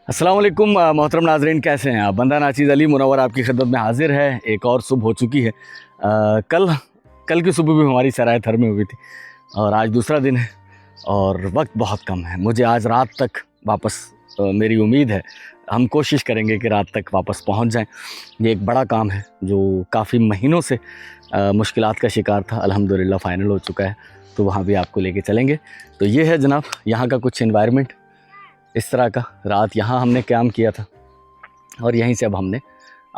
अस्सलाम वालेकुम मोहतरम नाजरीन, कैसे हैं आप। बंदा नाचीज़ अली मुनव्वर आपकी खिदमत में हाजिर है। एक और सुबह हो चुकी है। कल की सुबह भी हमारी सराय थर में हुई थी और आज दूसरा दिन है और वक्त बहुत कम है। मुझे आज रात तक वापस मेरी उम्मीद है, हम कोशिश करेंगे कि रात तक वापस पहुंच जाएं। ये एक बड़ा काम है जो काफ़ी महीनों से मुश्किलात का शिकार था। अल्हम्दुलिल्लाह फ़ाइनल हो चुका है, तो वहाँ भी आपको लेके चलेंगे। तो ये है जनाब यहाँ का कुछ एनवायरनमेंट इस तरह का। रात यहाँ हमने क़याम किया था और यहीं से अब हमने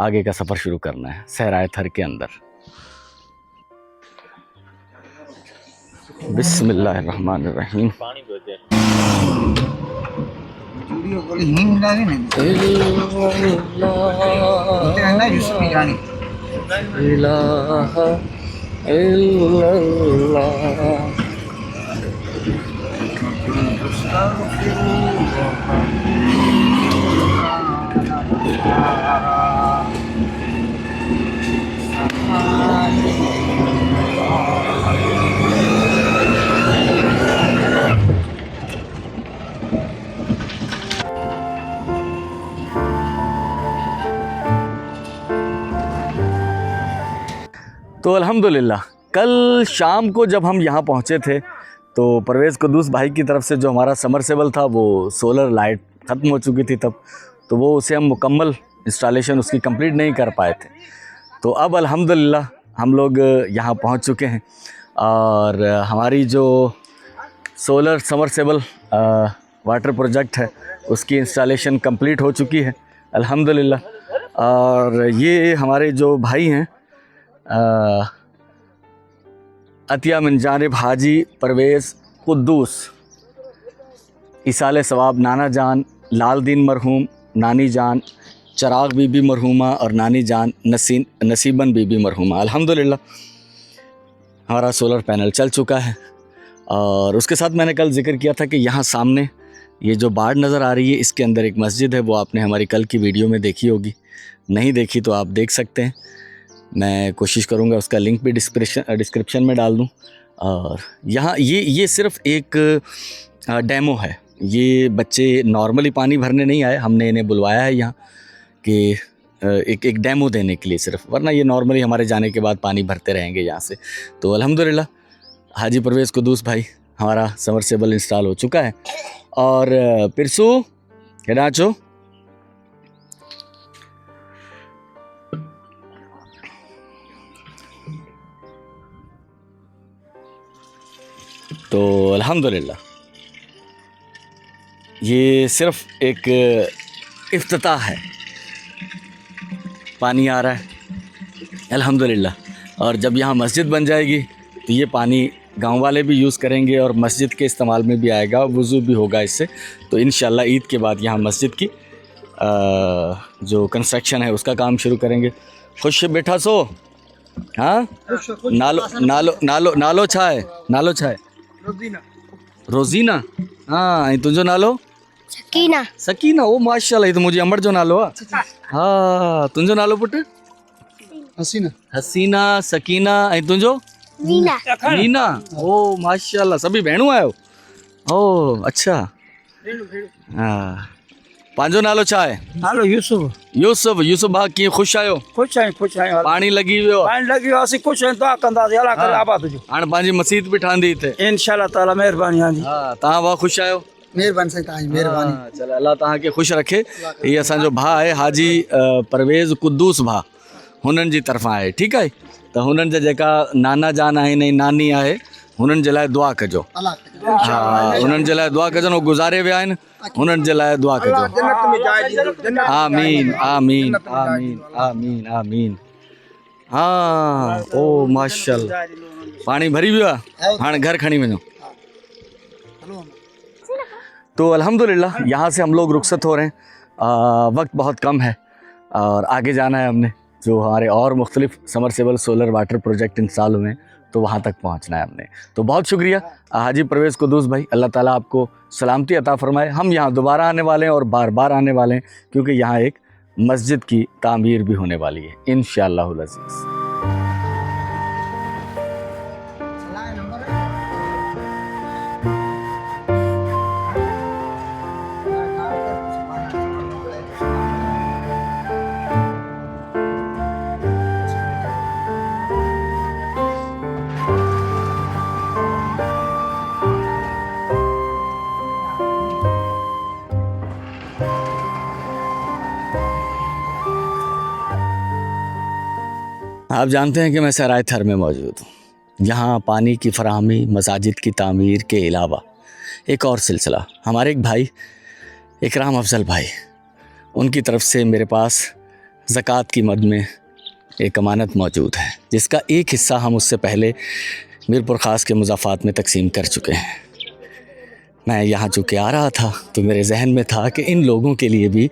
आगे का सफ़र शुरू करना है सहराए थर के अंदर। बिस्मिल्लाहिर्रहमानिर्रहीम। तो अल्हम्दुलिल्लाह कल शाम को जब हम यहाँ पहुँचे थे तो परवेज़ कुद्दूस भाई की तरफ से जो हमारा समरसेबल था वो सोलर लाइट ख़त्म हो चुकी थी तब, तो वो उसे हम मुकम्मल इंस्टॉलेशन उसकी कंप्लीट नहीं कर पाए थे। तो अब अल्हम्दुलिल्लाह हम लोग यहाँ पहुँच चुके हैं और हमारी जो सोलर समरसेबल वाटर प्रोजेक्ट है उसकी इंस्टॉलेशन कंप्लीट हो चुकी है अल्हम्दुलिल्लाह। और ये हमारे जो भाई हैं अतिया मिन जानिब हाजी परवेज़ कुद्दूस, इसाले सवाब नाना जान, लाल दीन मरहूम, नानी जान चराग बीबी मरहूमा और नानी जान नसीबन बीबी मरहूमा। अल्हम्दुलिल्लाह हमारा सोलर पैनल चल चुका है। और उसके साथ मैंने कल जिक्र किया था कि यहाँ सामने ये जो बाड़ नज़र आ रही है इसके अंदर एक मस्जिद है, वो आपने हमारी कल की वीडियो में देखी होगी। नहीं देखी तो आप देख सकते हैं, मैं कोशिश करूँगा उसका लिंक भी डिस्क्रिप्शन में डाल दूँ। और यहाँ ये सिर्फ़ एक डेमो है। ये बच्चे नॉर्मली पानी भरने नहीं आए, हमने इन्हें बुलवाया है यहाँ कि एक डेमो देने के लिए सिर्फ, वरना ये नॉर्मली हमारे जाने के बाद पानी भरते रहेंगे यहाँ से। तो अल्हम्दुलिल्लाह हाजी परवेज़ कुद्दूस भाई हमारा समरसेबल इंस्टॉल हो चुका है। और पिरसू हेराचो तो अल्हम्दुलिल्लाह ये सिर्फ़ एक इफ्तिताह है। पानी आ रहा है अल्हम्दुलिल्लाह, और जब यहाँ मस्जिद बन जाएगी तो ये पानी गांव वाले भी यूज़ करेंगे और मस्जिद के इस्तेमाल में भी आएगा, वज़ू भी होगा इससे। तो इंशाअल्लाह ईद के बाद यहाँ मस्जिद की जो कंस्ट्रक्शन है उसका काम शुरू करेंगे। खुश बैठा सो हाँ नालो नालो नालो नालो छा है, नालो छा है रोज़ीना। हाँ तुझो नालो सकीना। सकीना। ओ माशाल्लाह, ये तो मुझे अमर जो नालो आहे। हाँ तुझो नालो पुट हसीना। हसीना, सकीना ऐं तुझो नीना। नीना। ओ माशाल्लाह, सभी भेणूं आहियो। ओ अच्छा। हाँ पंहिंजो नालो छा आहे? नालो यूसुफ। यूसुफ भाउ कीअं ख़ुशि आहियो? ख़ुशि आहियूं। पाणी लॻी वियो? पाणी लॻी वियो, असीं ख़ुशि आहियूं, दुआ कंदासीं अल्लाह करे आबाद हुजे। हाणे पंहिंजी मस्जिद बि ठहंदी हिते इंशाअल्लाह ताला महिरबानी। हाँ जी हाँ, तव्हां भाउ ख़ुशि आहियो? महिरबानी साईं, तव्हांजी महिरबानी। चलो अल्लाह तव्हांखे ख़ुशि रखे। ये असांजो भाउ आहे हाजी परवेज़ कुद्दूस भाउ, हुननि जी तरफ़ां आहे। ठीकु आहे, त हुननि जा जेका नाना जान आहिनि ऐं नानी आहे हुननि जे लाइ दुआ कजो। हाँ हुननि जे लाइ दुआ कजो, उहे गुज़ारे विया आहिनि, हुननि जे लाइ दुआ कजो। आमीन आमीन आमीन आमीन आमीन। हाँ ओ माशाल्लाह, पानी भरी वियो आहे, हाणे घर खणी वञो। तो अल्हम्दुलिल्लाह यहाँ से हम लोग रुखसत हो रहे हैं। वक्त बहुत कम है और आगे जाना है हमने, जो हमारे और मुख्तलिफ submersible solar water project install हुए हैं तो वहाँ तक पहुँचना है हमने। तो बहुत शुक्रिया हाजी परवेज़ कुद्दूस भाई, अल्लाह ताला आपको सलामती अता फ़रमाए। हम यहाँ दोबारा आने वाले हैं और बार बार आने वाले हैं, क्योंकि यहाँ एक मस्जिद की तामीर भी होने वाली है इंशाअल्लाहुल अज़ीज़। आप जानते हैं कि मैं सराय थर में मौजूद हूँ। यहाँ पानी की फराहमी, मसाजिद की तामीर के अलावा एक और सिलसिला, हमारे एक भाई इकराम अफजल भाई, उनकी तरफ से मेरे पास ज़कात की मद में एक अमानत मौजूद है, जिसका एक हिस्सा हम उससे पहले मीरपुर ख़ास के मुज़ाफ़ात में तकसीम कर चुके हैं। मैं यहाँ चूँकि आ रहा था तो मेरे जहन में था कि इन लोगों के लिए भी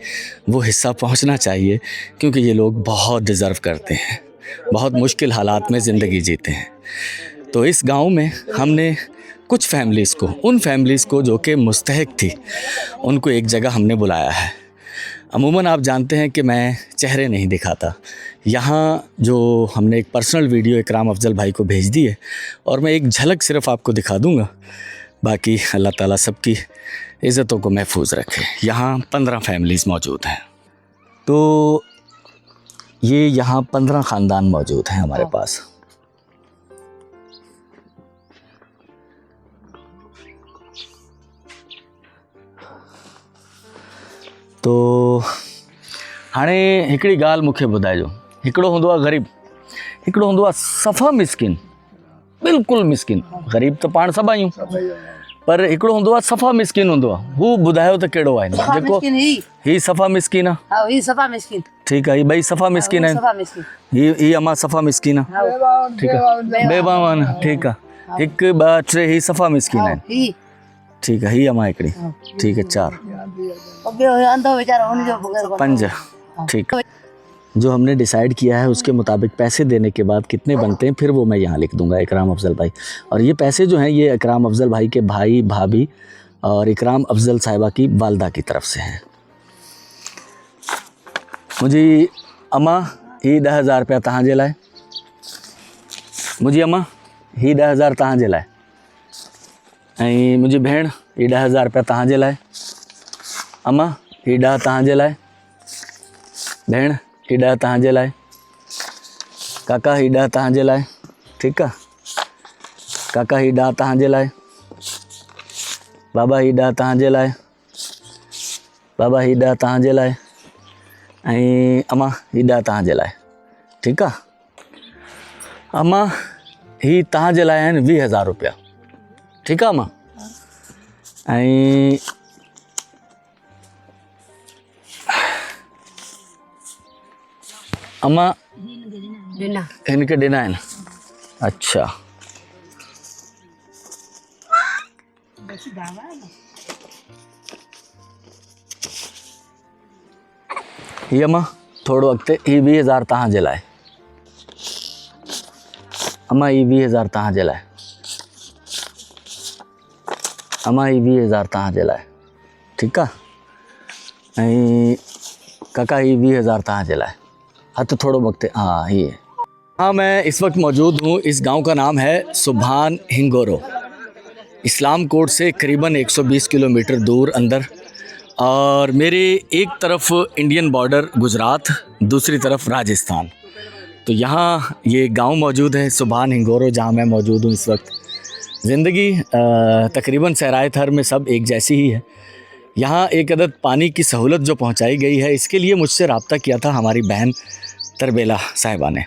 वो हिस्सा पहुँचना चाहिए, क्योंकि ये लोग बहुत डिज़र्व करते हैं, बहुत मुश्किल हालात में ज़िंदगी जीते हैं। तो इस गांव में हमने कुछ फैमिलीज़ को, उन फैमिलीज़ को जो कि मुस्तहिक थी, उनको एक जगह हमने बुलाया है। अमूमन आप जानते हैं कि मैं चेहरे नहीं दिखाता। यहाँ जो हमने एक पर्सनल वीडियो इकराम अफजल भाई को भेज दी है और मैं एक झलक सिर्फ़ आपको दिखा दूँगा, बाकी अल्लाह ताला सबकी इज़्ज़तों को महफूज रखे। यहाँ 15 फैमिलीज़ मौजूद हैं। तो ये यहाँ 15 ख़ानदान मौजूद हैं हमारे पास। तो हाणे हिकिड़ी ॻाल्हि मूंखे ॿुधाइजो, हिकिड़ो हूंदो आहे ग़रीब, हिकिड़ो हूंदो आहे सफ़ा मिसकिन, बिल्कुलु मिसकिन। ग़रीब त पाण सभु आहियूं, पर हिकिड़ो हूंदो आहे सफ़ा मिसकिन हूंदो आहे। हू ॿुधायो त कहिड़ो आहे जेको ही सफ़ा मिसकिन आहे? हाँ, ही सफ़ा मिसकिन। ठीकु आहे, ही ॿई सफ़ा मिसकिन आहिनि। सफ़ा मिसकिन। ही अमा सफ़ा मिसकिन आहे। ठीकु आहे, बेबावान। ठीकु आहे, 1 2 3 ही सफ़ा मिसकिन आहिनि। ही ठीकु आहे, ही अमा हिकिड़ी। ठीकु है, 4 अंधो बेचारा उनजो बगैर 5। ठीक है, जो हमने डिसाइड किया है उसके मुताबिक पैसे देने के बाद कितने बनते हैं फिर वो मैं यहाँ लिख दूंगा, इकराम अफजल भाई। और ये पैसे जो हैं ये इकराम अफजल भाई के भाई, भाभी और इकराम अफजल साहिबा की वालदा की तरफ से हैं। मुझे अम्मा ही 10,000 रुपया तव्हांजे लाइ। मुंहिंजी अम्मा ही 10,000 तव्हांजे लाइ। ऐं मुंहिंजी भेण ही 10,000 रुपया तव्हांजे लाइ। अम्मा ही 10 तव्हांजे लाइ। भेण ही 10 तव्हांजे लाइ। काका ही 10 तव्हांजे लाइ। ठीकु आहे, काका ही 10 तव्हांजे लाइ। बाबा ही 10 तव्हांजे लाइ। बाबा ही 10 तव्हांजे लाइ। ऐं अम्मा ही 10 तव्हांजे लाइ। ठीकु आहे, अम्मा ही तव्हांजे लाइ आहिनि 20,000 रुपया। ठीकु आहे अम्मा। ऐं अम्मा इनके ॾिना आहिनि। अच्छा, ही अम्मा थोरो अॻिते, ही 20,000 तव्हांजे लाइ। अम्मा ही 20,000 तव्हांजे लाइ। अम्मा ही 20,000 तव्हांजे लाइ। ठीकु आहे, ऐं काका ही 20,000 तव्हांजे लाइ। हथ थोड़ो वक्त, हाँ ये। हाँ, मैं इस वक्त मौजूद हूँ, इस गांव का नाम है सुभान हिंगोरो, इस्लाम कोट से करीबन 120 किलोमीटर दूर अंदर। और मेरे एक तरफ इंडियन बॉर्डर गुजरात, दूसरी तरफ राजस्थान। तो यहाँ ये गांव मौजूद है सुभान हिंगोरो, जहाँ मैं मौजूद हूँ इस वक्त। ज़िंदगी तकरीबन सराय थर में सब एक जैसी ही है। यहाँ एक अदद पानी की सहूलत जो पहुँचाई गई है, इसके लिए मुझसे रब्ता किया था हमारी बहन तरबेला साहिबा ने।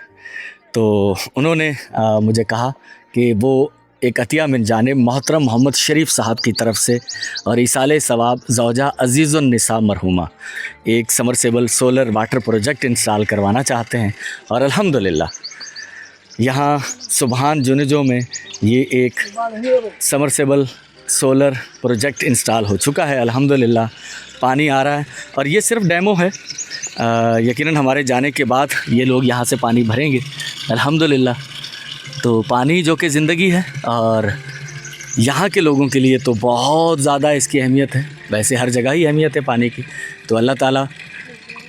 तो उन्होंने मुझे कहा कि वो एक अतिया मिन जानिब मोहतरम मोहम्मद शरीफ साहब की तरफ से और इसाले सवाब ज़ौजा अज़ीज़ुन निसा मरहुमा एक submersible solar water project install करवाना चाहते हैं। और अल्हम्दुलिल्लाह यहाँ सुभान जुनजो में ये एक समरसेबल सोलर प्रोजेक्ट इंस्टॉल हो चुका है। अल्हम्दुलिल्लाह पानी आ रहा है और ये सिर्फ डेमो है। यकीनन हमारे जाने के बाद ये लोग यहाँ से पानी भरेंगे अल्हम्दुलिल्लाह। तो पानी जो कि ज़िंदगी है और यहाँ के लोगों के लिए तो बहुत ज़्यादा इसकी अहमियत है। वैसे हर जगह ही अहमियत है पानी की। तो अल्लाह ताला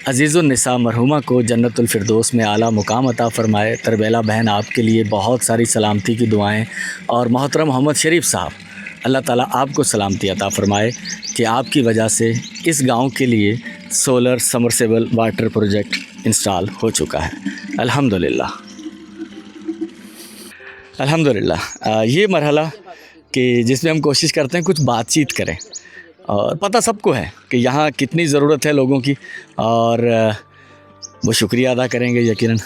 अज़ीज़ुन निसा मरहुमा को जन्नतुल फिरदौस में आला मुकाम अता फ़रमाए। तरबेला बहन आपके लिए बहुत सारी सलामती की दुआएं। और मोहतरम मोहम्मद शरीफ साहब, अल्लाह ताला आपको सलामती अता फ़रमाए कि आपकी वजह से इस गांव के लिए solar submersible water project install हो चुका है अल्हम्दुलिल्लाह। अल्हम्दुलिल्लाह ये मरहला कि जिसमें हम कोशिश करते हैं कुछ बातचीत करें। और पता सबको है कि यहाँ कितनी ज़रूरत है लोगों की, और वो शुक्रिया अदा करेंगे यकीनन।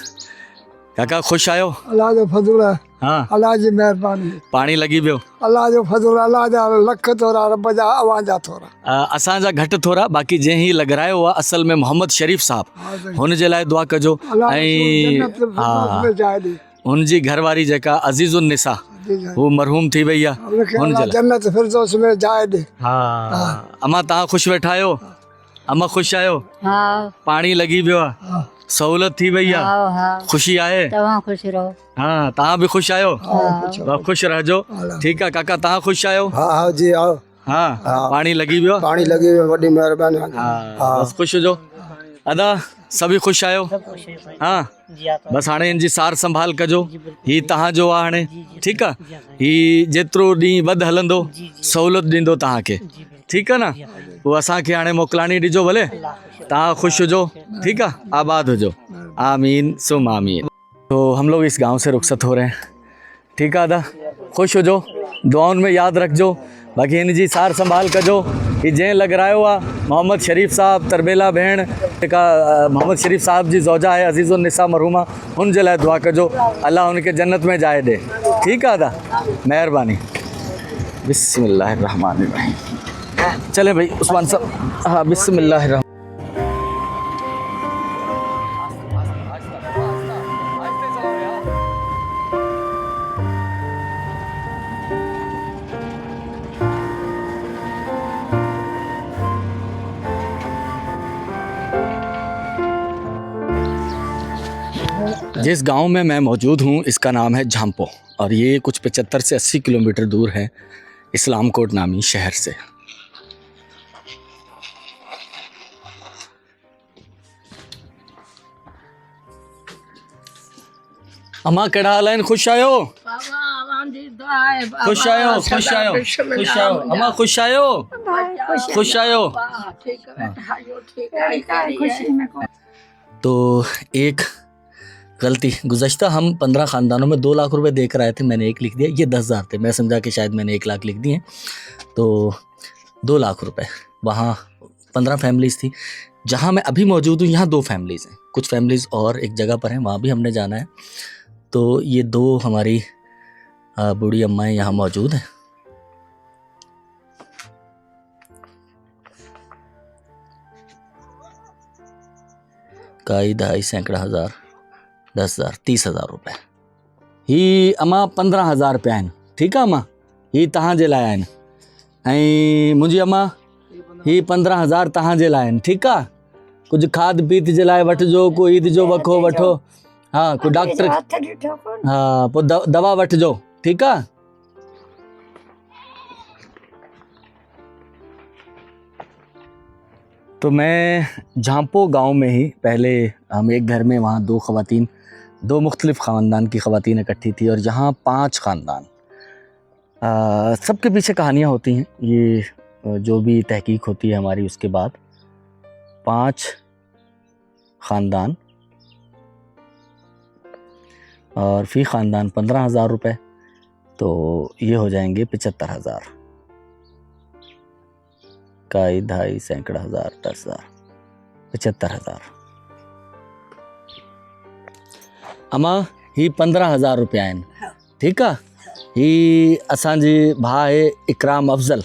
काका खुश आयो? अल्लाह जो फजल है, हाँ अल्लाह जी मेहरबानी, पानी लगी पियो? अल्लाह जो फजल, अल्लाह जा लख थोरा रब जा आवाजा थोरा। असांजा घटि थोरा, बाक़ी जंहिं ही लॻरायो आहे असल में मोहम्मद शरीफ़ साहब, हुन जे लाइ दुआ कजो। ऐं हा हुन जी घरवारी जेका अज़ीज़ुन निसा हू मरहूम थी वई आहे, हुन जे लाइ जन्नत फिरदौस में जाए दे। हा। अम्मा तव्हां ख़ुशि वेठा आहियो? अम्मा ख़ुशि आहियो? हाँ पाणी लॻी पियो आहे, सहूलियत थी वई आहे, हाँ हाँ ख़ुशी आहे? तव्हां खुश रहो। हाँ तव्हां बि ख़ुशि आहियो? हाँ ख़ुशि रहजो। ठीकु आहे काका, तव्हां ख़ुशि आहियो? हाँ जी आओ, हाँ पाणी लॻी पियो आहे? पानी लगी वडी मेहरबानी। हाँ बस ख़ुशि हुजो। अदा सभी ख़ुशि आहियो? हाँ बसि हाणे हिन जी सार संभाल कजो, ही तव्हांजो आहे हाणे, ठीकु आहे? ही जेतिरो ॾींहुं वधि हलंदो सहूलियत ॾींदो तव्हांखे, ठीकु आहे न? पोइ असांखे हाणे मोकिलाणी ॾिजो भले, तव्हां ख़ुशि हुजो, ठीकु आहे? आबाद हुजो, आमीन सुम आमीन। तो हम लोग इस गांव से रुखसत हो रहे हैं, ठीकु आहे अदा? ख़ुशि हुजो, दुआउनि में यादि रखिजो, बाक़ी हिन जी सार संभाल कजो। ही जंहिं लॻरायो आहे मोहम्मद शरीफ़ साहब तरबेला भेण जेका मोहम्मद शरीफ़ साहब जी ज़ौजा आहे अज़ीज़ुन निसा मरहूमा, हुन जे लाइ दुआ कजो, अल्लाह हुनखे जन्नत में जाइ ॾे। ठीकु आहे अदा? महिरबानी। बिस्मिल्लाहिर्रहमानिर्रहीम। चले भाई उस्मान साहब। हाँ बिस्मिल्लाहिर्रहमान। जिस गांव में मैं मौजूद हूं इसका नाम है झांपो, और ये कुछ 75 से 80 किलोमीटर दूर है इस्लामकोट नामी शहर से। अम्मा कहिड़ा हाल आहिनि? ख़ुशि आहियो? ख़ुशि आहियो? ख़ुशि आहियो? ख़ुशि आहियो? अम्मा ख़ुशि आहियो? ख़ुशि आहियो? तो एक गलती, गुज़श्ता हम 15 ख़ानदानों में 2 लाख रुपए दे कर आए थे, मैंने 1 लिख दिया, ये 10,000 थे, मैं समझा कि शायद मैंने 1 लाख लिख दिए, तो 2 लाख रुपए। वहाँ 15 फैमिलीज़ थी, जहाँ मैं अभी मौजूद हूँ यहाँ 2 फैमिलीज़ हैं, कुछ फैमिलीज़ और एक जगह पर हैं, वहाँ भी हमने जाना है। तो ये 2 हमारी बूढ़ी अम्माएँ यहाँ मौजूद हैं। काई दहाई सैकड़ा हज़ार 10,000 30,000 रुपए। ही अम्मा 15,000 रुपया आहिनि, ठीकु आहे अम्मा? ही तव्हांजे लाइ आहिनि, ऐं मुंहिंजी अम्मा ही 15,000 तव्हांजे लाइ आहिनि, ठीकु आहे? कुझु खाद पीत जे लाइ वठिजो, कोई ईद जो वखो वठो, हाँ कोई डॉक्टर, हाँ पोइ दवा वठिजो, ठीकु आहे? तो मैं झांपो गांव में ही पहले हम एक घर में वहाँ 2 ख़वातीन, 2 मुख्तलिफ़ ख़ानदान की ख़वातीन इकट्ठी थी, और यहाँ 5 ख़ानदान, सबके पीछे कहानियाँ होती हैं, ये जो भी तहकीक होती है हमारी उसके बाद 5 ख़ानदान और फ़ी ख़ानदान 15,000 रुपये, तो ये हो जाएंगे 75,000। काई ढाई सैकड़ा हज़ार 10,000 75,000। अम्मा ही 15,000 रुपया आहिनि, ठीकु आहे? ही असांजे भाउ आहे इकराम अफ़ज़ल,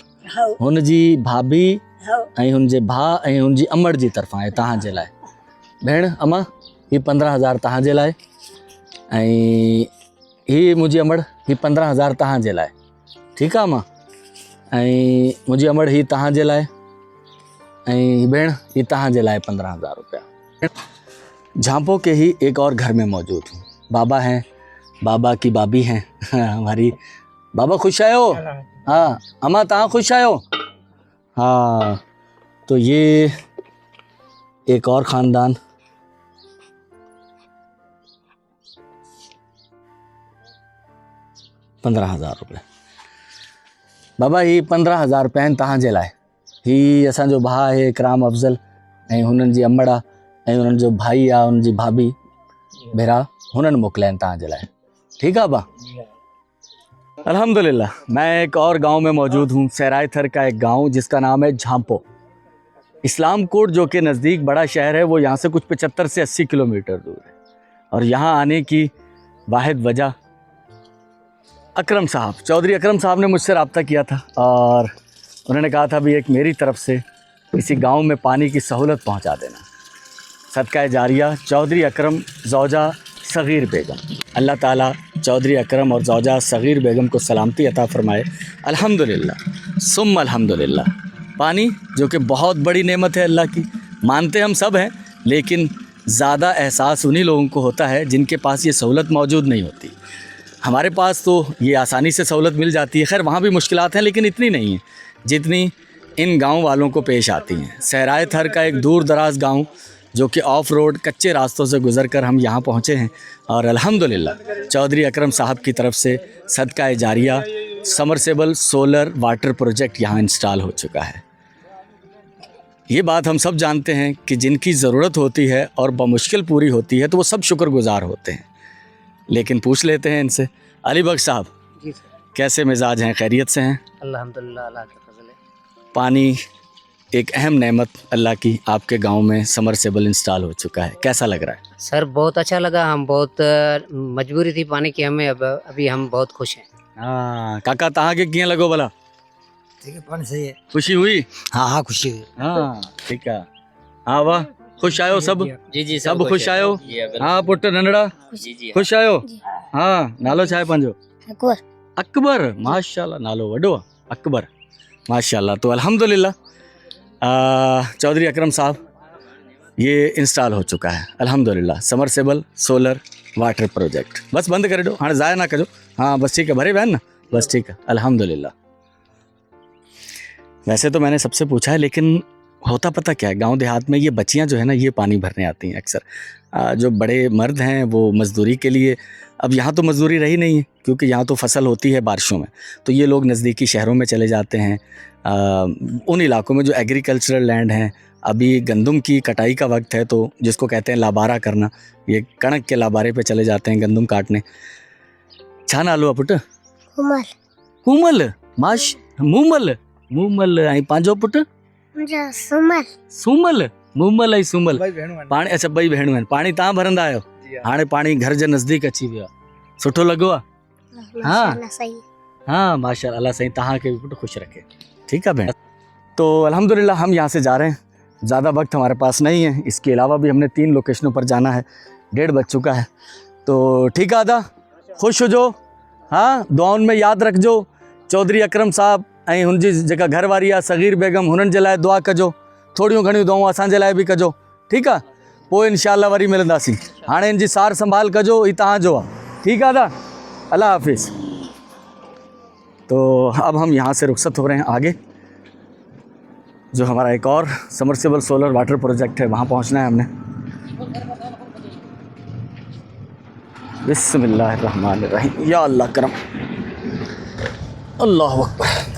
हुन जी भाभी ऐं हुन जे भाउ ऐं हुन जी अमड़ जी तरफ़ां आहे तव्हांजे लाइ। भेण अम्मा ही 15,000 तव्हांजे लाइ, ऐं ही मुंहिंजी अमड़ ही 15,000 तव्हांजे लाइ, ठीकु आहे अम्मा? ऐं मुंहिंजी अमड़ ही तव्हांजे लाइ, ऐं भेण ही तव्हांजे लाइ 15,000 रुपया। झांपो के ही एक और घर में मौजूद हूँ, बाबा हैं, बाबा की बाबी हैं हमारी। बाबा खुश आयो? हाँ अम्मा तव्हां खुश आयो? हाँ तो ये एक और ख़ानदान, ₹15,000। बाबा ही 15,000 रुपया आहिनि तव्हांजे लाइ। ही असांजो भाउ आहे इकराम अफ़ज़ल ऐं हुननि जी अमड़ आहे ऐं हुननि जो भाई आहे, हुननि जी भाभी भेरा, हुननि मोकिलिया आहिनि तव्हांजे लाइ, ठीकु आहे बा? अल्हम्दुलिल्लाह। मैं एक और गांव में मौजूद हूँ, सहराय थर का एक गांव जिसका नाम है झांपो। इस्लामकोट जो कि नज़दीक बड़ा शहर है, वो यहाँ से कुछ 75 से 80 किलोमीटर दूर है, और यहाँ आने की वाहिद वजह अकरम साहब, चौधरी अकरम साहब ने मुझसे रब्ता किया था और उन्होंने कहा था भी एक मेरी तरफ से किसी गांव में पानी की सहूलत पहुंचा देना। सदका जारिया चौधरी अकरम ज़ौजा सग़ीर बेगम, अल्लाह ताला चौधरी अकरम और ज़ौजा सग़ीर बेगम को सलामती अता फ़रमाए। अल्हम्दुलिल्लाह सुम्मा अल्हम्दुलिल्लाह। पानी जो कि बहुत बड़ी नेमत है अल्लाह की, मानते हम सब हैं, लेकिन ज़्यादा एहसास उन्हीं लोगों को होता है जिनके पास ये सहूलत मौजूद नहीं होती। हमारे पास तो ये आसानी से सहूलत मिल जाती है, खैर वहाँ भी मुश्किलात हैं लेकिन इतनी नहीं है जितनी इन गांव वालों को पेश आती हैं। सहराए थर का एक दूर दराज गांव जो कि ऑफ रोड कच्चे रास्तों से गुज़रकर हम यहाँ पहुँचे हैं और अल्हम्दुलिल्लाह चौधरी अकरम साहब की तरफ से सदका जारिया समरसेबल सोलर वाटर प्रोजेक्ट यहाँ इंस्टॉल हो चुका है। ये बात हम सब जानते हैं कि जिनकी ज़रूरत होती है और बमुश्किल पूरी होती है तो वो सब शुक्रगुज़ार होते हैं, लेकिन पूछ लेते हैं इनसे। अली बख्श साहब जी सर। कैसे मिजाज हैं, खैरियत से हैं? अल्हम्दुलिल्लाह, अल्लाह का फजल है। पानी एक अहम नेमत अल्लाह की, आपके गांव में समरसेबल इंस्टॉल हो चुका है, कैसा लग रहा है? सर बहुत अच्छा लगा, हम बहुत मजबूरी थी पानी की हमें, अब अभी हम बहुत खुश हैं। हाँ काका तहाँ के किए लगो भला, ठीक है, पानी सही है। खुशी हुई? हाँ हाँ, खुशी हुई। हाँ ठीक है। हाँ वाह, खुश आयो सब? जी जी सब खुश आयो? हाँ पुट नंढड़ा जी जी खुश आयो? हाँ नालो छा आहे पंहिंजो? अकबर। अकबर, माशाल्लाह नालो वॾो आहे, अकबर, माशाल्लाह। तो अल्हम्दुलिल्लाह चौधरी अकरम साहब ये इंस्टॉल हो चुका है अल्हम्दुलिल्लाह समरसेबल सोलर वाटर प्रोजेक्ट। बस बंद करे दो, हाँ ज़ाया ना कजो। हाँ बस ठीक है, भरे बहन ना, बस ठीक है अल्हम्दुलिल्लाह। वैसे तो मैंने सबसे पूछा है, लेकिन होता पता क्या है, गांव देहात में ये बच्चियां जो है ना ये पानी भरने आती हैं अक्सर। जो बड़े मर्द हैं वो मज़दूरी के लिए, अब यहाँ तो मज़दूरी रही नहीं है क्योंकि यहाँ तो फसल होती है बारिशों में, तो ये लोग नज़दीकी शहरों में चले जाते हैं। उन इलाकों में जो एग्रीकल्चरल लैंड हैं, अभी गंदम की कटाई का वक्त है तो जिसको कहते हैं लाबारा करना, ये कणक के लाबारे पे चले जाते हैं गंदम काटने। छा नालो आहे पुट? हुमल। हुमल, माश मूमल, मूमल ऐं पंहिंजो पुट? मुंहिंजो सुमल। सूमल, मूमल ऐं सूमल भाई भेणूं आहिनि। पाणी। अच्छा ॿई भेणूं आहिनि। पाणी तव्हां भरंदा आहियो? हाणे पाणी घर जे नज़दीक अची वियो आहे, सुठो लॻो आहे? माशाल्लाह सही। हाँ माशाल्लाह, अल्लाह सही तहाँ के भी पुट खुश रखे। ठीक है भेण। तो अल्हम्दुलिल्लाह हम यहाँ से जा रहे हैं, ज़्यादा वक्त हमारे पास नहीं है, इसके अलावा भी हमने 3 लोकेशनों पर जाना है, 1:30 बज चुका है। तो ठीक है आदा, खुश हुजो। हाँ दुआउनि में यादि रखिजो चौधरी अकरम साहब ऐं हुनजी जेका घरवारी आहे सग़ीर बेगम, हुननि जे लाइ दुआ कजो, थोड़ियूं घणियूं दुआऊं असांजे लाइ बि कजो, ठीकु आहे? पोइ इंशाअल्लाह वरी मिलंदासीं। हाणे इनजी सार संभाल कजो, ही तव्हांजो आहे। ठीक है आदा, अल्लाह हाफिज़। तो अब हम यहाँ से रुखसत हो रहे हैं आगे, जो हमारा एक और समरसेबल सोलर वाटर प्रोजेक्ट है वहाँ पहुँचना है हमने। बिस्मिल्लाहिर्रहमानिर्रहीम, या अल्लाह करम, अल्लाह अकबर।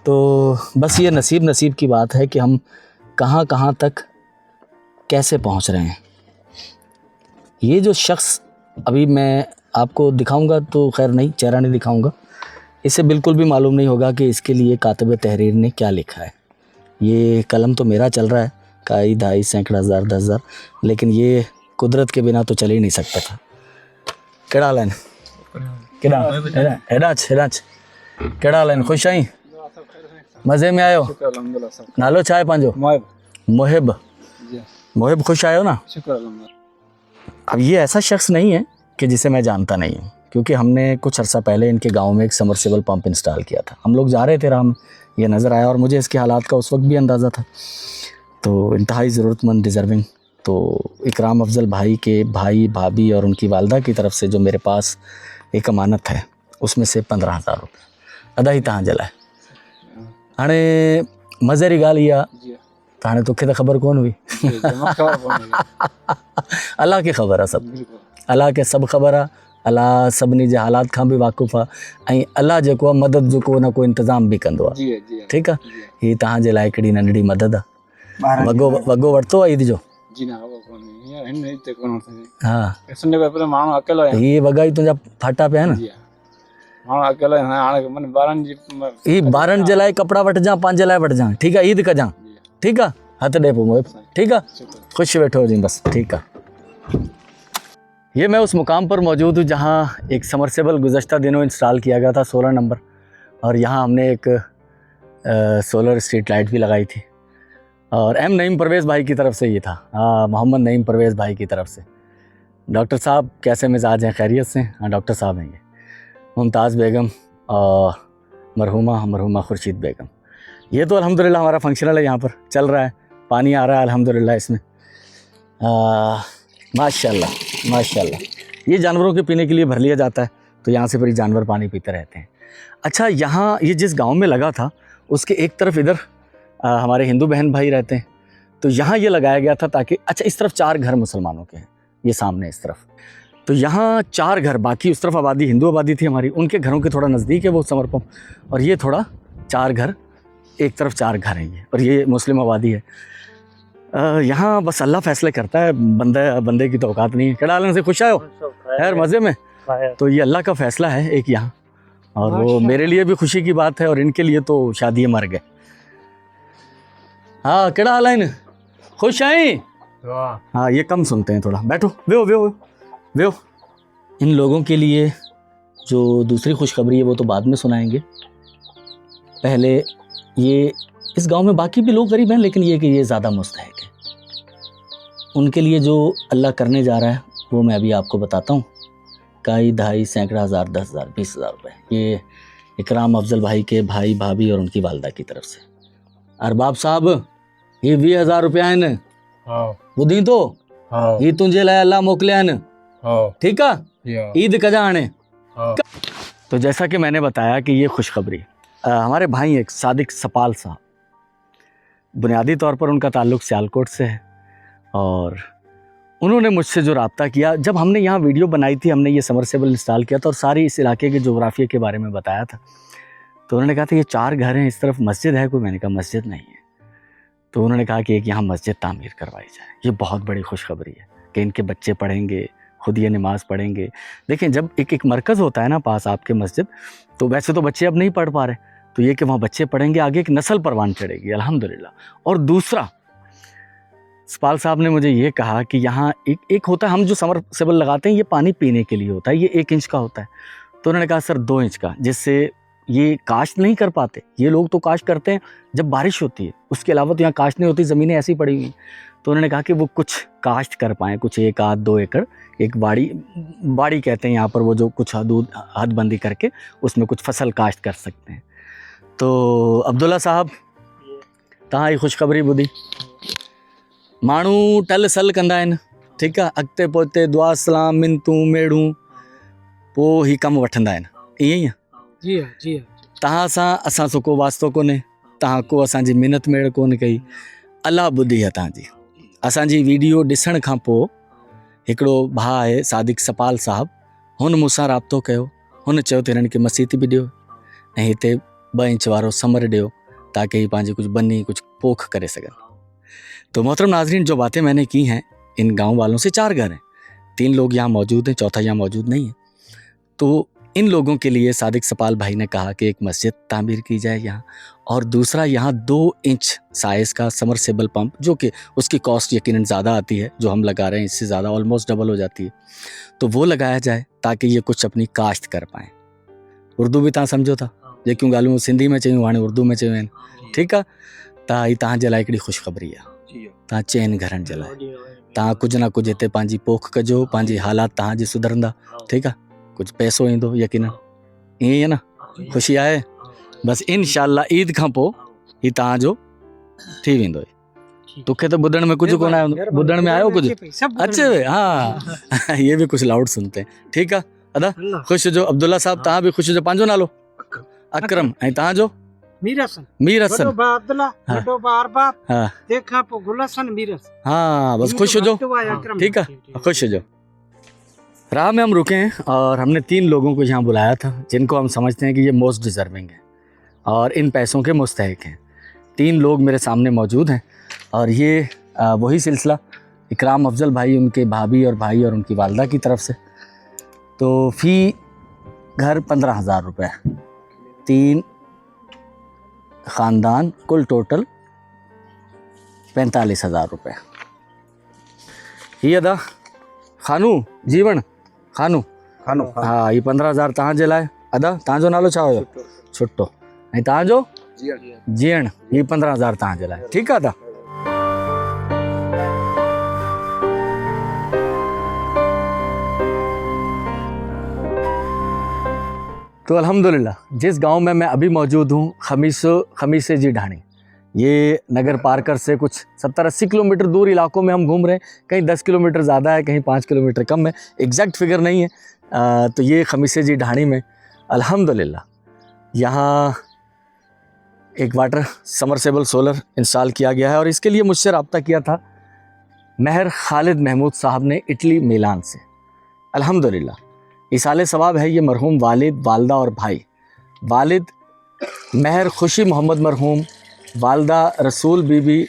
तो बस ये नसीब की बात है कि हम कहाँ कहाँ तक कैसे पहुँच रहे हैं। ये जो शख्स अभी मैं आपको दिखाऊंगा, तो खैर नहीं, चेहरा नहीं दिखाऊंगा, इसे बिल्कुल भी मालूम नहीं होगा कि इसके लिए कातिब तहरीर ने क्या लिखा है। ये कलम तो मेरा चल रहा है, काई ढाई सैकड़ा हज़ार 10,000, लेकिन ये कुदरत के बिना तो चल ही नहीं सकता था। केड़ा लाइन केड़ा लाइन, खुश आई, मज़े में आयो? नालो छा आहे पंहिंजो? मोहिब। मोहिब खुश आयो ना? अब ये ऐसा शख्स नहीं है कि जिसे मैं जानता नहीं हूँ, क्योंकि हमने कुछ अर्सा पहले इनके गांव में एक समरसेबल पंप इंस्टॉल किया था। हम लोग जा रहे थे, राह में ये नज़र आया और मुझे इसके हालात का उस वक्त भी अंदाज़ा था। तो इंतहाई ज़रूरतमंद, डिज़र्विंग, तो इकराम अफजल भाई के भाई भाभी और उनकी वालदा की तरफ से जो मेरे पास एक अमानत है, उसमें से 15,000 रुपये अदा ही तहाँ जलाए। हाणे मज़े जी ॻाल्हि इहा, त हाणे तोखे त ख़बर कोन हुई, अल्लाह खे ख़बर आहे सभु, अल्लाह खे सभु ख़बर आहे, अल्लाह सभिनी जे हालात खां बि वाक़ुफ़ु आहे ऐं अल्लाह जेको आहे मदद जो को न को इंतज़ाम बि कंदो आहे। ठीकु आहे, हीअ तव्हांजे लाइ हिकिड़ी नंढड़ी मदद आहे। वॻो वरितो आहे ईद जो? जी ना वो कौन है यार नहीं ते कौन होता हाँ है सुनने पे पहले मानो अकेला है ये वगाई तुंहिंजा फाटा पिया आहिनि जी मानो अकेला है हाणे मन 12 जी ई ॿारनि जे लाइ कपिड़ा वठिजां पंहिंजे लाइ वठिजां ठीकु आहे ईद कजां ठीकु आहे हथ ॾे पोइ मोहित ठीकु आहे ख़ुशि वेठो हुजे बस ठीक है। ये मैं उस मुकाम पर मौजूद हूँ जहाँ एक समरसेबल गुज़श्ता दिनों इंस्टॉल किया गया था 16 नंबर और यहाँ हमने एक सोलर स्ट्रीट लाइट भी लगाई थी और एम नईम परवेज़ भाई की तरफ से ये था। हाँ मोहम्मद नईम परवेज़ भाई की तरफ से। डॉक्टर साहब कैसे मिजाज हैं खैरियत से? हाँ डॉक्टर साहब हैं ये मुमताज़ बेगम और मरहुमा खुर्शीद बेगम। ये तो अल्हम्दुलिल्लाह हमारा फंक्शनल है, यहाँ पर चल रहा है, पानी आ रहा है अल्हम्दुलिल्लाह इसमें। माशाल्लाह ये जानवरों के पीने के लिए भर लिया जाता है तो यहाँ से फिर जानवर पानी पीते रहते हैं। अच्छा यहाँ ये जिस गांव में लगा था उसके एक तरफ इधर हमारे हिंदू बहन भाई रहते हैं तो यहाँ ये लगाया गया था ताकि अच्छा इस तरफ 4 घर मुसलमानों के हैं, ये सामने इस तरफ, तो यहाँ 4 घर, बाकी उस तरफ आबादी हिंदू आबादी थी हमारी, उनके घरों के थोड़ा नज़दीक है वो समर पंप और ये थोड़ा 4 घर, एक तरफ 4 घर हैं ये और ये मुस्लिम आबादी है। यहाँ बस अल्लाह फैसले करता है, बंदे की तो औकात नहीं है। क्या डालने से खुश आए हो? खैर मज़े में? तो ये अल्लाह का फ़ैसला है एक यहाँ, और वो मेरे लिए भी खुशी की बात है और इनके लिए तो शादी मर गए। हाँ क्या हाल है? खुश आई? हाँ ये कम सुनते हैं थोड़ा, बैठो वेो। इन लोगों के लिए जो दूसरी खुशखबरी है वो तो बाद में सुनाएंगे, पहले ये इस गांव में बाकी भी लोग गरीब हैं लेकिन ये कि ये ज़्यादा मुस्तहक है, उनके लिए जो अल्लाह करने जा रहा है वो मैं अभी आपको बताता हूँ। कई ढाई सैकड़ा हज़ार 10,000 20,000 रुपये ये इकराम अफजल भाई के भाई भाभी और उनकी वालदा की तरफ से। अरबाब साहब ये 20,000 रुपया आहिनि, ॿुधी तो ये तुंहिंजे लाइ अल्लाह मोकिलिया आहिनि, ठीक है ईद कजा हाणे। तो जैसा कि मैंने बताया कि ये खुशखबरी हमारे भाई एक सादिक सपाल साहब, बुनियादी तौर पर उनका ताल्लुक़ सियालकोट से है और उन्होंने मुझसे जो रब्ता किया, जब हमने यहाँ वीडियो बनाई थी, हमने ये समरसेबल इंस्टॉल किया था और सारी इस इलाके के जोग्राफिया के बारे में बताया था, तो उन्होंने कहा था ये 4 घर हैं, इस तरफ मस्जिद है कोई? मैंने कहा मस्जिद नहीं है। तो उन्होंने कहा कि एक यहाँ मस्जिद तामीर करवाई जाए। ये बहुत बड़ी खुशखबरी है कि इनके बच्चे पढ़ेंगे, खुद ये नमाज़ पढ़ेंगे। देखें जब एक मरकज़ होता है ना पास आपके मस्जिद, तो वैसे तो बच्चे अब नहीं पढ़ पा रहे, तो ये कि वहाँ बच्चे पढ़ेंगे, आगे एक नस्ल परवान चढ़ेगी अल्हम्दुलिल्लाह। और दूसरा सपाल साहब ने मुझे ये कहा कि यहाँ एक होता है, हम जो समरसेबल लगाते हैं ये पानी पीने के लिए होता है, ये 1 इंच का होता है। तो उन्होंने कहा सर 2 इंच का, जिससे ये काश्त नहीं कर पाते। ये लोग तो काश्त करते हैं जब बारिश होती है, उसके अलावा तो यहाँ काश्त नहीं होती, ज़मीनें ऐसी पड़ी हुई हैं। तो उन्होंने कहा कि वो कुछ काश्त कर पाएँ, कुछ 1 आध 2 एकड़, एक बाड़ी कहते हैं यहाँ पर, वो जो कुछ हदबंदी करके उसमें कुछ फसल काश्त कर सकते हैं। तो अब्दुल्ला साहब तव्हां ही खुशखबरी ॿुधी, माण्हू टल सल कंदा आहिनि, ठीकु आहे, अॻिते पोइते दुआ सलाम मिनतूं मेड़ूं पोइ ही कमु वठंदा आहिनि, ईअं ई आहे? जी हाँ जी हाँ। तव्हां सां असां सां को वास्तो कोन्हे, तव्हां को असांजी मिनत मेड़ कोन कई, अल्लाह ॿुधी आहे तव्हांजी। असांजी वीडियो ॾिसण खां पोइ हिकिड़ो भाउ आहे सादिक सपाल साहब, हुन मूंसां राब्तो कयो, हुन चयो त हिननि खे मसीत बि ॾियो ऐं हिते 2 इंच वारो समर ॾियो ताकि ही पंहिंजी कुछ बनी कुछ पोख करे सघनि। तो मोहतरम नाजरीन, जो बातें मैंने की हैं, इन गांव वालों से 4 घर हैं, 3 लोग यहाँ मौजूद हैं, चौथा यहाँ मौजूद नहीं है। तो इन लोगों के लिए सादिक सपाल भाई ने कहा कि एक मस्जिद तामीर की जाए यहाँ, और दूसरा यहाँ 2 इंच साइज़ का समरसेबल पंप, जो कि उसकी कॉस्ट यकीनन ज़्यादा आती है, जो हम लगा रहे हैं इससे ज़्यादा ऑलमोस्ट डबल हो जाती है, तो वो लगाया जाए ताकि ये कुछ अपनी काश्त कर पाएँ। उर्दू भी तव्हां सम्झो था, जेकियूं ॻाल्हियूं सिंधी में चयूं हाणे उर्दू में चयूं आहिनि, ठीकु आहे। त हीअ तव्हांजे लाइ हिकिड़ी ख़ुशख़बरी आहे, तव्हां 4 घरनि जे लाइ तव्हां कुझु न कुझु हिते पंहिंजी पोख कजो, पंहिंजी हालात तव्हांजी सुधरंदा, ठीकु आहे, कुछ पैसो ईंदो यकीनन, ईअं ई आहे न, ख़ुशी आहे। बसि इंशाअल्लाह ईद खां पोइ हीउ तव्हांजो थी वेंदो। तोखे तो ॿुधण में कुछ कोन आयो, ॿुधण में आयो कुछ अचे? हाँ ये भी कुछ लाउड सुनते हैं, ठीकु आहे अदा, ख़ुशि हुजो। अब्दुल्ला साहब तव्हां बि ख़ुशि हुजो। पंहिंजो नालो? अकरम। ऐं तव्हांजो? मीर हसन। हाँ बस खुश हो जाओ, ठीक है, खुश हो जाओ। राह में हम रुके हैं और हमने 3 लोगों को यहाँ बुलाया था जिनको हम समझते हैं कि ये मोस्ट डिज़र्विंग है और इन पैसों के मुस्तहिक हैं। 3 लोग मेरे सामने मौजूद हैं और ये वही सिलसिला इकराम अफजल भाई, उनके भाभी और भाई और उनकी वालदा की तरफ से। तो फ़ी घर 15,000 रुपये, 3 ख़ानदान, कुल टोटल 45,000 रुपये। ये अदा खानू जीवन खानू खानो हाँ, ये 15,000 तव्हां जे लाइ। अदा तव्हांजो नालो छा हुयो? छुट्टो। ऐं तव्हांजो? जीअण। ये 15,000 तव्हां जे लाइ। ठीकु आहे अदा। तो अल्हम्दुलिल्लाह जिस गांव में मैं अभी मौजूद हूँ, खमीसे जी ढाणी, ये नगर पारकर से कुछ 70-80 किलोमीटर दूर इलाकों में हम घूम रहे हैं। कहीं 10 किलोमीटर ज़्यादा है, कहीं 5 किलोमीटर कम है, एग्जैक्ट फिगर नहीं है। तो ये खमीसे जी ढाणी में अल्हम्दुलिल्लाह यहाँ एक वाटर समरसेबल सोलर इंस्टॉल किया गया है और इसके लिए मुझसे रब्ता किया था महर खालिद महमूद साहब ने, इटली मिलान से। अल्हम्दुलिल्लाह इसाले सवाब है ये मरहूम वालिद, वालदा और भाई। वालिद महर खुशी मोहम्मद मरहूम, वालदा रसूल बीबी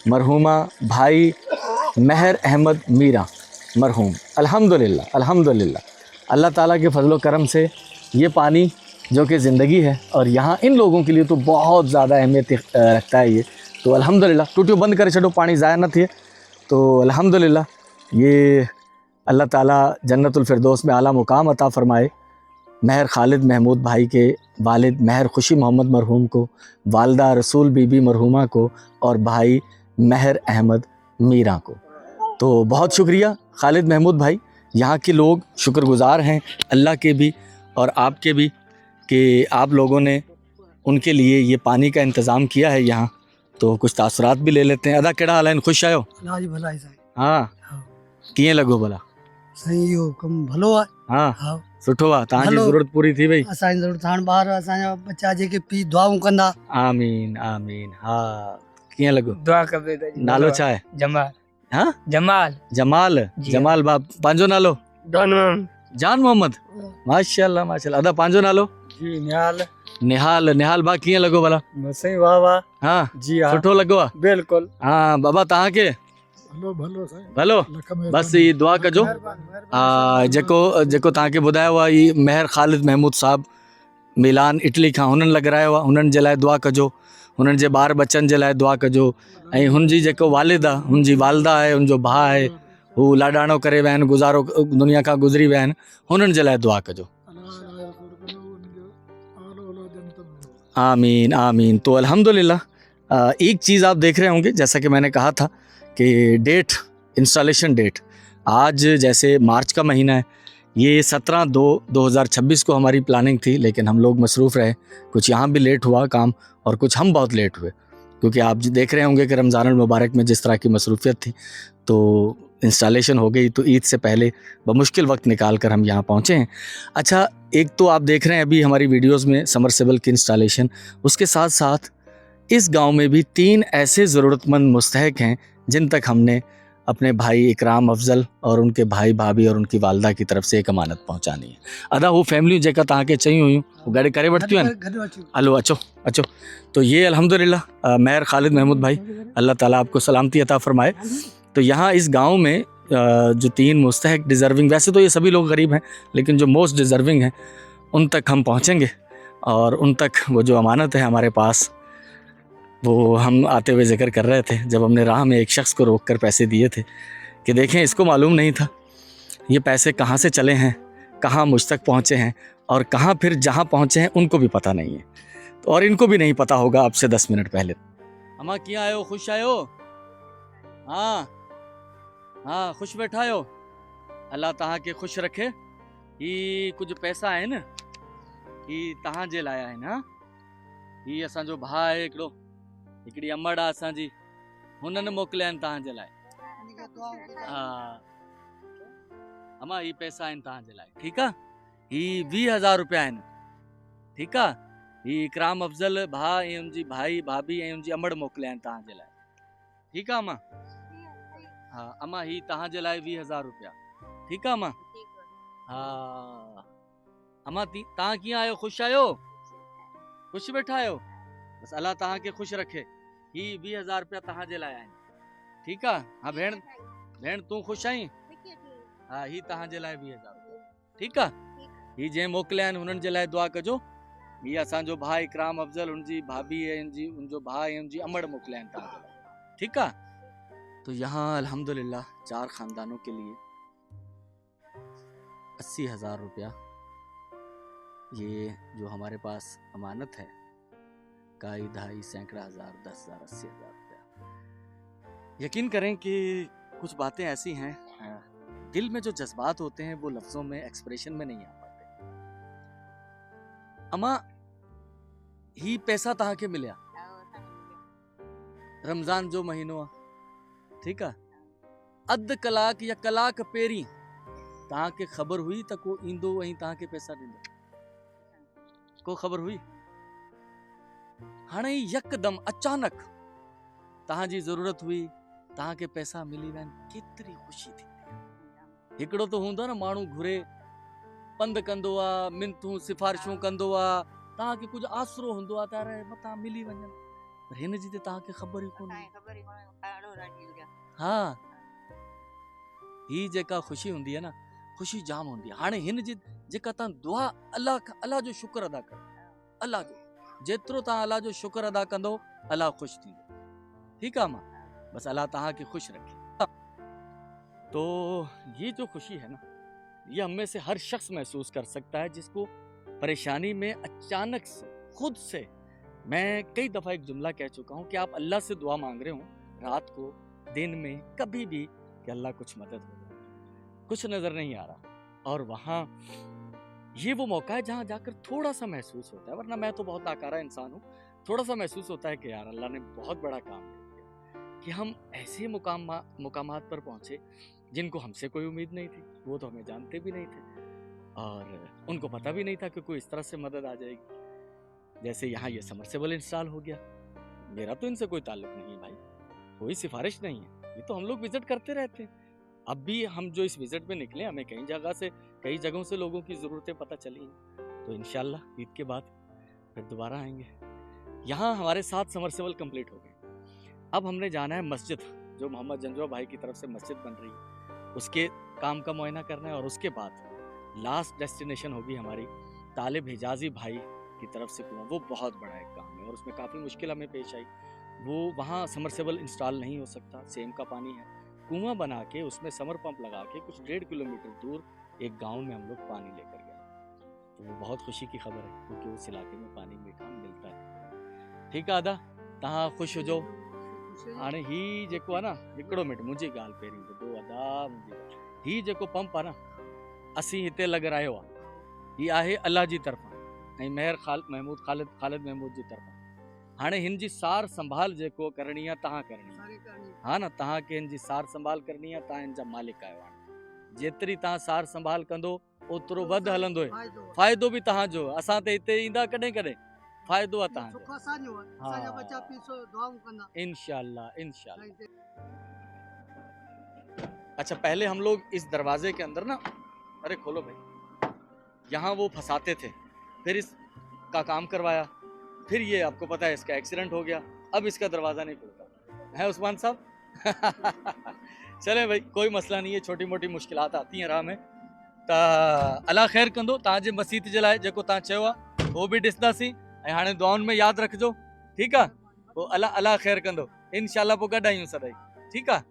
मरहूमा, भाई महर अहमद मीरा मरहूम। अल्हम्दुलिल्लाह अल्हम्दुलिल्लाह अल्लाह ताला के फजलो करम से ये पानी जो कि ज़िंदगी है और यहाँ इन लोगों के लिए तो बहुत ज़्यादा अहमियत रखता है ये। तो अल्हम्दुलिल्लाह टूटियो बंद करे छो, पानी ज़ाया न थिए। तो अल्हम्दुलिल्लाह ये अल्लाह ताला जन्नतुल फिरदौस में आला मुकाम अता फ़रमाए महर खालिद महमूद भाई के वालिद महर खुशी मोहम्मद मरहूम को, वालदा रसूल बीबी मरहूमा को और भाई महर अहमद मीरा को। तो बहुत शुक्रिया खालिद महमूद भाई, यहाँ के लोग शुक्रगुज़ार हैं अल्लाह के भी और आपके भी कि आप लोगों ने उनके लिए ये पानी का इंतज़ाम किया है यहाँ। तो कुछ तासुरात भी ले लेते हैं। अदा केड़ा हाल है? खुश आयो? हाँ, कीअं लॻो भला? सही हो, कम भलो आहे। हाँ हाँ, सुठो आहे, तव्हांजी हलो। ज़रूरत पूरी थी वई। असांजी ज़रूरत हाणे ॿार असांजा बच्चा जेके पीउ दुआऊं कंदा। आमीन आमीन। हाँ, कीअं लॻो? दुआ कबे। नालो छा आहे? जमाल। हाँ, जमाल। जमाल। जी। जमाल बाप। पंहिंजो नालो? जान मोहम्मद। माशाल्लाह माशाल्लाह। अदा पंहिंजो नालो? जी निहाल। निहाल। निहाल बा कीअं लॻो भला? सही वाह वाह। हाँ जी हाँ सुठो लॻो आहे? बिल्कुल। हाँ बाबा तव्हांखे? भलो बस ये दुआ कजो। जेको तव्हांखे ॿुधायो आहे ई महर खालिद महमूद साहब मिलान इटली खां, हुननि लॻारायो आहे, हुननि जे लाइ दुआ कजो, हुननि जे ॿार बचनि जे लाइ दुआ कजो। ऐं हुनजी जेको वालिद आहे, हुनजी वालदा आहे, हुनजो भाउ आहे, हू लाॾाणो करे विया आहिनि, गुज़ारो दुनिया खां गुज़री विया आहिनि, हुननि जे लाइ दुआ कजो। आमीन आमीन। तो अल्हम्दुलिल्लाह एक चीज़ आप देख रहे होंगे, जैसा कि मैंने कहा था कि डेट, इंस्टॉलेशन डेट आज जैसे मार्च का महीना है, ये 17/2/2026 को हमारी प्लानिंग थी, लेकिन हम लोग मसरूफ़ रहे, कुछ यहाँ भी लेट हुआ काम और कुछ हम बहुत लेट हुए, क्योंकि आप देख रहे होंगे कि रमज़ानुल मुबारक में जिस तरह की मसरूफ़ियत थी, तो इंस्टॉलेशन हो गई। तो ईद से पहले बमुश्किल वक्त निकाल कर हम यहाँ पहुँचे हैं। अच्छा, एक तो आप देख रहे हैं अभी हमारी वीडियोज़ में समरसेबल की इंस्टॉलेशन, उसके साथ साथ इस गाँव में भी 3 ऐसे ज़रूरतमंद मुस्तहक हैं जिन तक हमने अपने भाई इकराम अफजल और उनके भाई भाभी और उनकी वालदा की तरफ से एक अमानत पहुँचानी है। अदा वो फैमिली जेका तव्हांखे चई हुयूं वो गॾु करे वठतियूं आहिनि? हलो अचो अचो। तो ये अल्हम्दुलिल्लाह महर खालिद महमूद भाई, अल्लाह ताला आपको सलामती अता फरमाए। तो यहाँ इस गाँव में जो 3 मुस्तहक डिज़र्विंग, वैसे तो ये सभी लोग गरीब हैं, लेकिन जो मोस्ट डिज़र्विंग हैं उन तक हम पहुँचेंगे और उन तक वो जो अमानत है हमारे पास, वो हम आते हुए जिक्र कर रहे थे जब हमने राह में एक शख्स को रोक कर पैसे दिए थे कि देखें, इसको मालूम नहीं था ये पैसे कहाँ से चले हैं, कहाँ मुझ तक पहुँचे हैं और कहाँ फिर जहाँ पहुँचे हैं उनको भी पता नहीं है, तो और इनको भी नहीं पता होगा अब से 10 मिनट पहले। अम्मा क्या आयो? खुश आयो? हाँ हाँ, खुश बैठा आयो? अल्लाह तव्हां के खुश रखे। ही कुछ पैसा है न, ही तव्हां जे लाइ आहिनि। हाँ, ही असांजो भाउ आहे हिकिड़ो, हिकिड़ी अमड़ आहे असांजी, हुननि मोकिलिया आहिनि तव्हां जे लाइ। हा अम्मा, ही पैसा आहिनि तव्हां जे लाइ, ठीकु आहे? ही 20,000 रुपया आहिनि, ठीकु आहे? ही इकराम अफजल भाउ ऐं हुनजी भाई भाभी ऐं हुनजी अमड़ मोकिलिया आहिनि तव्हां जे लाइ, ठीकु आहे अम्मा? हा अम्मा, ही तव्हां जे लाइ 20,000 रुपया, ठीकु आहे अम्मा? हा अम्मा, तव्हां कीअं आहियो? ख़ुशि आहियो? ख़ुशि वेठा आहियो? बस अल्लाह तव्हांखे ख़ुशि रखे। ही 20,000 रुपया तव्हां जे लाइ आहिनि, ठीकु आहे? हा भेण, भेण तू खुश आई हाँ ही तहां जे लाइ 20,000 रुपया ठीक आहे ही जे मोकिलिया आहिनि हुननि जे लाइ दुआ कजो ही असांजो भाउ इकराम अफजल उनजी भाभी ऐं उनजो भाउ ऐं उनजी अमड़ मोकिलिया आहिनि तव्हां जे लाइ ठीक है। तो यहाँ अल्हम्दुलिल्लाह 4 खानदानों के लिए 80,000 रुपया ये जो हमारे पास अमानत है काई ढाई सैकड़ा हज़ार 10,000 80,000 रुपया। यकीन करें कि कुछ बातें ऐसी हैं दिल में जो जज्बात होते हैं वो लफ्जों में एक्सप्रेशन में नहीं आ पाते। अमा ही पैसा तहां के मिलिया रमजान जो महीनो आहे ठीक है अध कलाक या कलाक पहिरीं तहां के ख़बर हुई त को ईंदो ऐं तहां के पैसा ॾींदो को ख़बर हुई हाणे यकदम अचानक तहां जी ज़रूरत हुई तहां के पैसा मिली वैन केतरी खुशी थी हिकड़ो तो हूंदो न माण्हू घुरे पंध कंदो आहे मिनतूं सिफारिशूं कंदो आहे तहां के कुछ आसरो हूंदो आहे त अरे मतां मिली वञनि पर हिन जी ते तहां के ख़बर ई कोन हाँ ही जेका खुशी हुंदी है ना खुशी जाम हुंदी है। हाणे हिन जी जेका तहां दुआ अल्लाह जो शुक्र अदा करो अल्लाह जो जेतिरो तहां अल्लाह जो शुक्र अदा कंदो अल्लाह खुश थींदो ठीक है मां बस अल्लाह तहां के खुश रखे। तो ये जो खुशी है ना ये हम में से हर शख्स महसूस कर सकता है जिसको परेशानी में अचानक से खुद से मैं कई दफ़ा एक जुमला कह चुका हूँ कि आप अल्लाह से दुआ मांग रहे हो रात को दिन में कभी भी कि अल्लाह कुछ मदद हो जाए कुछ नज़र नहीं आ रहा और वहाँ ये वो मौका है जहाँ जाकर थोड़ा सा महसूस होता है वरना मैं तो बहुत नाकारा इंसान हूँ थोड़ा सा महसूस होता है कि यार अल्लाह ने बहुत बड़ा काम किया कि हम ऐसे मुकामात पर पहुँचे जिनको हमसे कोई उम्मीद नहीं थी वो तो हमें जानते भी नहीं थे और उनको पता भी नहीं था कि कोई इस तरह से मदद आ जाएगी। जैसे यहाँ ये समरसेबल इंस्टॉल हो गया मेरा तो इनसे कोई ताल्लुक नहीं है भाई कोई सिफारिश नहीं है ये तो हम लोग विजिट करते रहते हैं। अब भी हम जो इस विजिट में निकले हमें कई जगहों से लोगों की ज़रूरतें पता चली तो इंशाल्लाह ईद के बाद फिर दोबारा आएंगे। यहाँ हमारे 7 समरसेबल कंप्लीट हो गए अब हमने जाना है मस्जिद जो मोहम्मद जंजवा भाई की तरफ से मस्जिद बन रही है उसके काम का मुआयना करना है और उसके बाद लास्ट डेस्टिनेशन होगी हमारी तालिब हिजाजी भाई की तरफ से कुआं वो बहुत बड़ा एक काम है और उसमें काफ़ी मुश्किल हमें पेश आई वो वहाँ समरसेबल इंस्टॉल नहीं हो सकता सेम का पानी है कुआं बना के उसमें समर पंप लगा के कुछ 1.5 किलोमीटर दूर एक गांव में हम लोग पानी लेकर गए तो वो बहुत खुशी की खबर है क्योंकि उस इलाके में पानी मीठा मिलता है। ठीक है आदा तहां खुश हो जाओ हाणे ही जेको आहे न हिकिड़ो मिनट मुंहिंजी ॻाल्हि पहिरीं ॿुधो अदा मुंहिंजी ही जेको पंप आहे न असीं हिते लॻारायो आहे ही आहे अल्लाह जी तरफ़ां ऐं मेहर ख़ालिद महमूद जी तरफ़ां हाणे हिन जी सार संभाल जेको करणी आहे तहां करणी हाँ न तहां के हिन जी सार संभाल करणी आहे तहां हिन जा मालिक आहियो हाणे जेतिरी तहां सार संभाल कंदो ओतिरो वधि हलंदो फ़ाइदो बि तहांजो असां ते हिते ईंदा कॾहिं कॾहिं फ़ाइदो आहे तहांजो इंशाल्लाह इंशाल्लाह। अच्छा पहले हम लोग इस दरवाजे के अंदर ना अरे खोलो भाई यहाँ वो फंसाते थे फिर इसका काम करवाया फिर ये आपको पता है इसका एक्सीडेंट हो गया अब इसका दरवाज़ा नहीं खुलता है उस्मान साहब चले भाई कोई मसला नहीं है छोटी मोटी मुश्किलात आती हैं राह में त अल्लाह ख़ैर कंदो तव्हांजे मसीत जे लाइ जेको तव्हां चयो आहे उहो बि ॾिसंदासीं ऐं हाणे दुआउनि में यादि रखिजो ठीकु आहे पोइ अल्लाह ख़ैर कंदो इंशाल्लाह पोइ गॾु आहियूं सदाई ठीकु आहे।